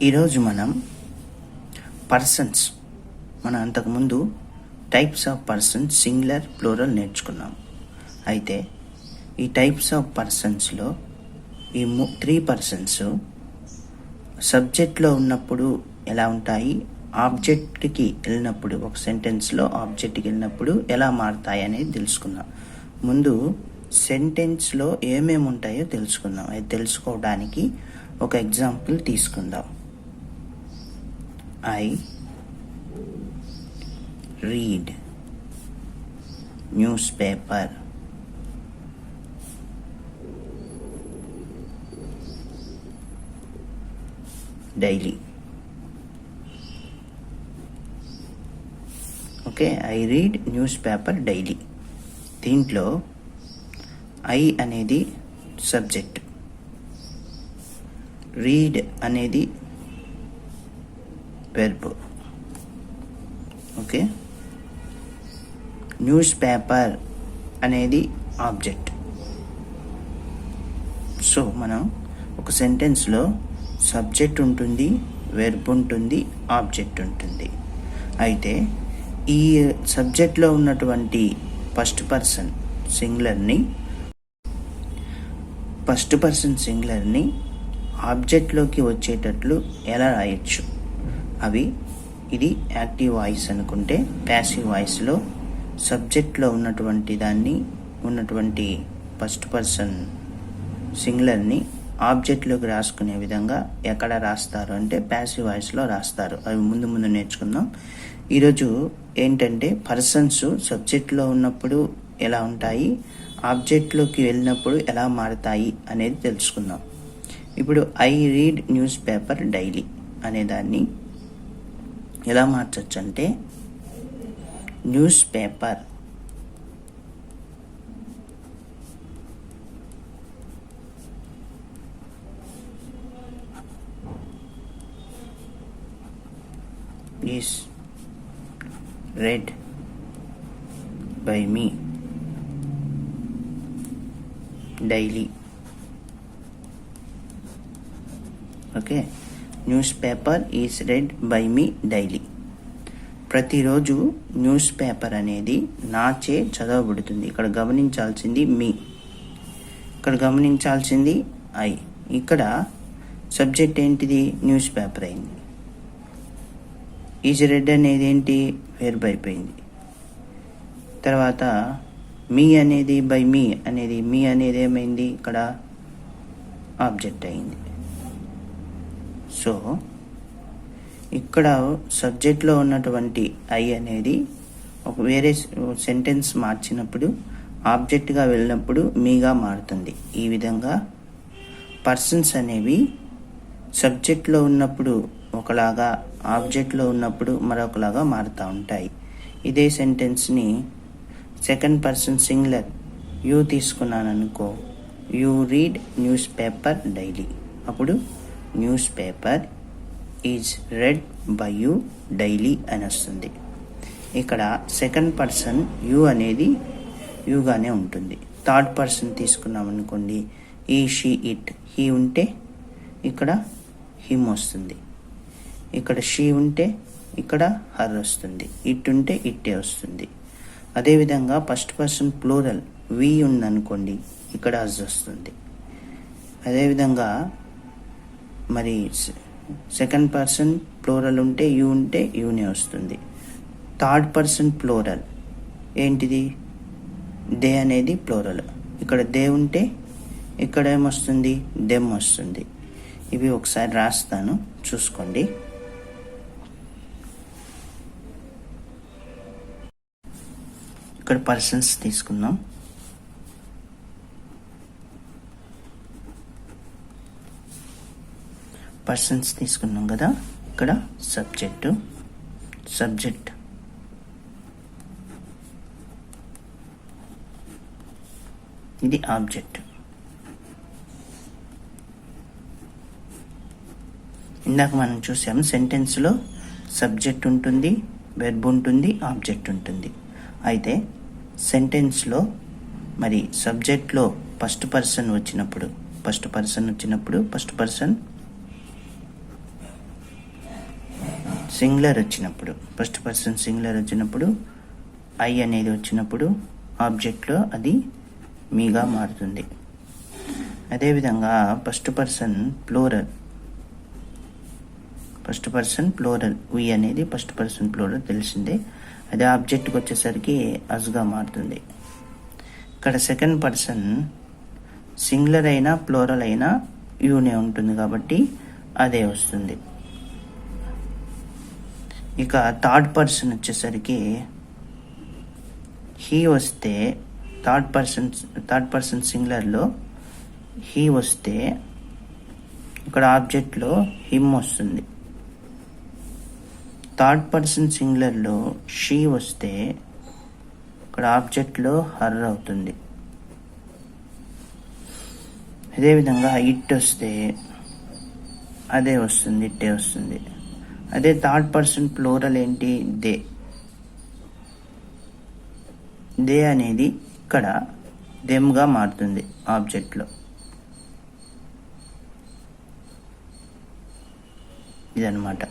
ఈరోజు మనం పర్సన్స్ అంతకుముందు types of persons singular plural నేర్చుకున్నాం. అయితే ఈ టైప్స్ ఆఫ్ పర్సన్స్లో ఈ 3 పర్సన్స్ సబ్జెక్ట్లో ఉన్నప్పుడు ఎలా ఉంటాయి, ఆబ్జెక్ట్కి వెళ్ళినప్పుడు ఒక సెంటెన్స్లో ఆబ్జెక్ట్కి వెళ్ళినప్పుడు ఎలా మారుతాయి అనేది తెలుసుకుందాం. ముందు సెంటెన్స్లో ఏమేమి ఉంటాయో తెలుసుకుందాం. అది తెలుసుకోవడానికి ఒక ఎగ్జాంపుల్ తీసుకుందాం. I read newspaper. Daily. Okay, I read newspaper daily. దీంట్లో I అనేది సబ్జెక్ట్, రీడ్ అనేది వెర్బ్. ఓకే, న్యూస్ పేపర్ అనేది ఆబ్జెక్ట్. సో మనం ఒక సెంటెన్స్లో సబ్జెక్ట్ ఉంటుంది, వెర్బ్ ఉంటుంది, ఆబ్జెక్ట్ ఉంటుంది. అయితే ఈ సబ్జెక్ట్లో ఉన్నటువంటి ఫస్ట్ పర్సన్ సింగులర్ని ఆబ్జెక్ట్లోకి వచ్చేటట్లు ఎలా రాయొచ్చు, ఇది యాక్టివ్ వాయిస్ అనుకుంటే, ప్యాసివ్ వాయిస్లో సబ్జెక్ట్లో ఉన్నటువంటి ఫస్ట్ పర్సన్ సింగులర్ని ఆబ్జెక్ట్లోకి రాసుకునే విధంగా ఎక్కడ రాస్తారు అంటే ప్యాసివ్ వాయిస్లో రాస్తారు. అవి ముందు నేర్చుకుందాం. ఈరోజు ఏంటంటే పర్సన్స్ సబ్జెక్ట్లో ఉన్నప్పుడు ఎలా ఉంటాయి, ఆబ్జెక్ట్లోకి వెళ్ళినప్పుడు ఎలా మారుతాయి అనేది తెలుసుకుందాం. ఇప్పుడు I read newspaper daily అనేదాన్ని ఎలా మార్చచ్చు అంటే, news paper is red by me daily. Okay, news paper is read by me daily. ప్రతిరోజు న్యూస్ పేపర్ అనేది నాచే చదవబడుతుంది. ఇక్కడ గమనించాల్సింది మీ, ఇక్కడ గమనించాల్సింది ఐ. ఇక్కడ సబ్జెక్ట్ ఏంటిది, న్యూస్ పేపర్ అయింది. ఈజ్ రెడ్ అనేది ఏంటి, వెర్బ్ అయిపోయింది. తర్వాత మీ అనేది బై మీ అనేది ఏమైంది, ఇక్కడ ఆబ్జెక్ట్ అయింది. సో ఇక్కడ సబ్జెక్ట్లో ఉన్నటువంటి ఐ అనేది ఒక వేరే సెంటెన్స్ మార్చినప్పుడు ఆబ్జెక్ట్గా వెళ్ళినప్పుడు మీగా మారుతుంది. ఈ విధంగా పర్సన్స్ అనేవి సబ్జెక్ట్లో ఉన్నప్పుడు ఒకలాగా, ఆబ్జెక్ట్లో ఉన్నప్పుడు మరొకలాగా మారుతూ ఉంటాయి. ఇదే సెంటెన్స్ని సెకండ్ పర్సన్ సింగులర్ యూ తీసుకున్నాను అనుకో, you read newspaper daily. అప్పుడు newspaper is read by you daily అని వస్తుంది. ఇక్కడ సెకండ్ పర్సన్ యూ అనేది యూగానే ఉంటుంది. థర్డ్ పర్సన్ తీసుకున్నాం అనుకోండి, ఈ షీ ఇట్. హీ ఉంటే ఇక్కడ హిమ్ వస్తుంది, ఇక్కడ షీ ఉంటే ఇక్కడ హర్ వస్తుంది, ఇట్ ఉంటే ఇట్టే వస్తుంది. అదేవిధంగా ఫస్ట్ పర్సన్ ప్లూరల్ వి ఉందనుకోండి, ఇక్కడ అజ్ వస్తుంది. అదేవిధంగా మరి సెకండ్ పర్సన్ ప్లూరల్ ఉంటే యూ ఉంటే యూనే వస్తుంది. థర్డ్ పర్సన్ ప్లూరల్ ఏంటిది, దే అనేది ప్లూరల్. ఇక్కడ దే ఉంటే ఇక్కడ ఏమొస్తుంది, దెమ్ వస్తుంది. ఇవి ఒకసారి రాస్తాను, చూసుకోండి. ఇక్కడ పర్సన్స్ తీసుకుందాం. పర్సన్స్ తీసుకున్నాం కదా, ఇక్కడ సబ్జెక్ట్ ఇది ఆబ్జెక్ట్. ఇందాక మనం చూసాము సెంటెన్స్లో సబ్జెక్ట్ ఉంటుంది, వెర్బ్ ఉంటుంది, ఆబ్జెక్ట్ ఉంటుంది. అయితే సెంటెన్స్లో మరి సబ్జెక్ట్లో ఫస్ట్ పర్సన్ వచ్చినప్పుడు సింగులర్ వచ్చినప్పుడు, ఫస్ట్ పర్సన్ సింగులర్ వచ్చినప్పుడు, ఐ అనేది వచ్చినప్పుడు ఆబ్జెక్ట్లో అది మీగా మారుతుంది. అదేవిధంగా ఫస్ట్ పర్సన్ ప్లూరల్ వి అనేది ఫస్ట్ పర్సన్ ప్లూరల్ తెలిసిందే. అదే ఆబ్జెక్ట్కి వచ్చేసరికి అస్గా మారుతుంది. ఇక్కడ సెకండ్ పర్సన్ సింగులర్ అయినా ప్లూరల్ అయినా యూనే ఉంటుంది కాబట్టి అదే వస్తుంది. ఇక థర్డ్ పర్సన్ వచ్చేసరికి హీ వస్తే, థర్డ్ పర్సన్ సింగులర్లో హీ వస్తే ఇక్కడ ఆబ్జెక్ట్లో హిమ్ వస్తుంది. థర్డ్ పర్సన్ సింగులర్లో షీ వస్తే ఇక్కడ ఆబ్జెక్ట్లో హర్ అవుతుంది. అదేవిధంగా ఇట్ వస్తే అదే వస్తుంది, ఇట్టే వస్తుంది. అదే థర్డ్ పర్సన్ ప్లూరల్ ఏంటి, దే అనేది ఇక్కడ దెమ్గా మారుతుంది ఆబ్జెక్ట్లో. ఇదన్నమాట.